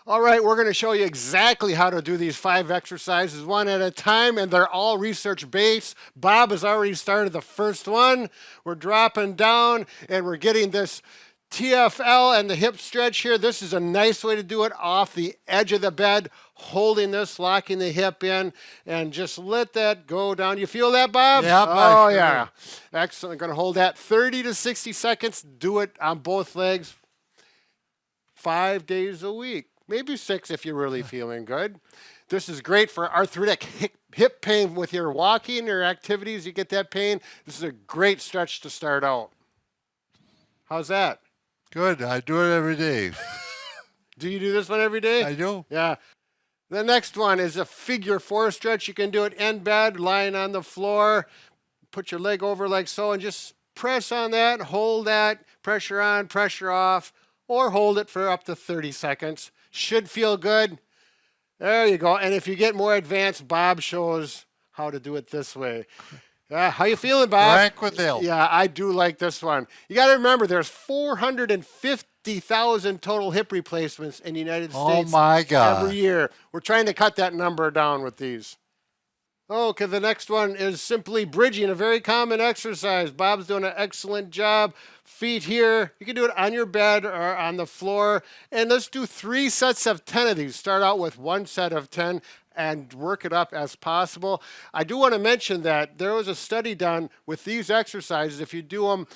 All right, we're going to show you exactly how to do these 5 exercises one at a time, and they're all research-based. Bob has already started the first one. We're dropping down, and we're getting this TFL and the hip stretch here. This is a nice way to do it off the edge of the bed, holding this, locking the hip in, and just let that go down. You feel that, Bob? Yep, Oh, sure. yeah. Excellent. Going to hold that 30 to 60 seconds. Do it on both legs 5 days a week. Maybe 6 if you're really feeling good. This is great for arthritic hip pain with your walking or activities. You get that pain. This is a great stretch to start out. How's that? Good. I do it every day. Do you do this one every day? I do. Yeah. The next one is a figure 4 stretch. You can do it in bed, lying on the floor. Put your leg over like so and just press on that, hold that, pressure on, pressure off, or hold it for up to 30 seconds. Should feel good. There you go. And if you get more advanced, Bob shows how to do it this way. How you feeling, Bob? Rank with Hill. Yeah, I do like this one. You got to remember, there's 450,000 total hip replacements in the United States Oh my God. every year. We're trying to cut that number down with these. Okay, the next one is simply bridging, a very common exercise. Bob's doing an excellent job. Feet here. You can do it on your bed or on the floor. And let's do 3 sets of 10 of these. Start out with 1 set of 10 and work it up as possible. I do want to mention that there was a study done with these exercises. If you do them,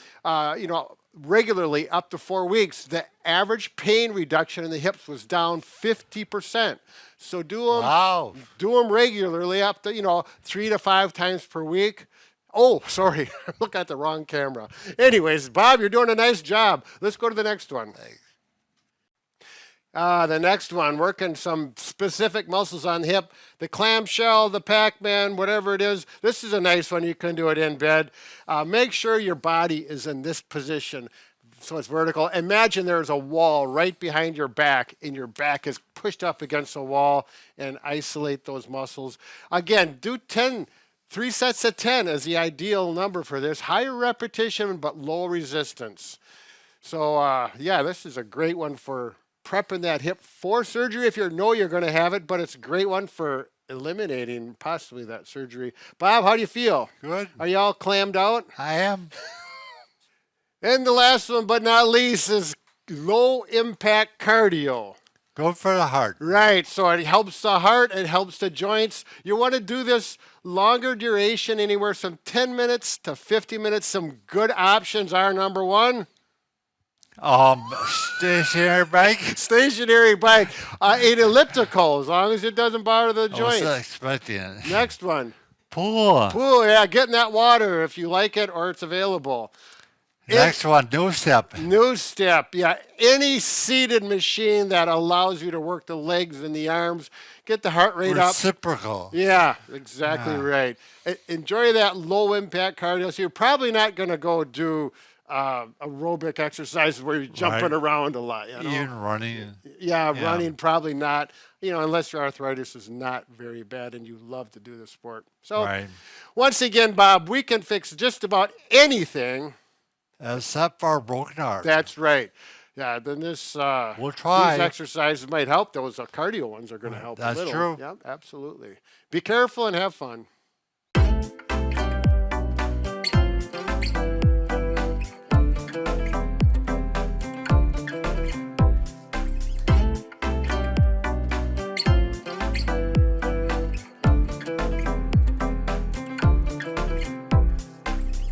regularly up to 4 weeks, the average pain reduction in the hips was down 50%. So do them, Wow. do them regularly up to, 3 to 5 times per week. Oh, sorry, look at the wrong camera. Anyways, Bob, you're doing a nice job. Let's go to the next one. The next one, working some specific muscles on the hip. The clamshell, the Pac-Man, whatever it is. This is a nice one. You can do it in bed. Make sure your body is in this position so it's vertical. Imagine there's a wall right behind your back, and your back is pushed up against a wall, and isolate those muscles. Again, do 3 sets of 10 is the ideal number for this. Higher repetition, but low resistance. So, this is a great one for prepping that hip for surgery if you know you're going to have it, but it's a great one for eliminating possibly that surgery. Bob, how do you feel? Good. Are you all clammed out? I am. And the last one, but not least, is low impact cardio. Good for the heart. Right, so it helps the heart, it helps the joints. You want to do this longer duration, anywhere from 10 minutes to 50 minutes. Some good options are, number 1, Stationary bike. stationary bike, an elliptical, as long as it doesn't bother the I was joints. expecting it. Next one, Pool. pool, yeah, get in that water if you like it or it's available. Next one, new step. New step, yeah, any seated machine that allows you to work the legs and the arms, get the heart rate up. Reciprocal. Yeah, exactly right. Enjoy that low impact cardio. So you're probably not going to go do aerobic exercises where you're jumping around a lot. Even running. Yeah, running probably not, unless your arthritis is not very bad and you love to do the sport. So once again, Bob, we can fix just about anything. Except for a broken heart. That's right. Yeah, then We'll try. these exercises might help. Those cardio ones are going to help a That's little. true. Yeah, absolutely. Be careful and have fun.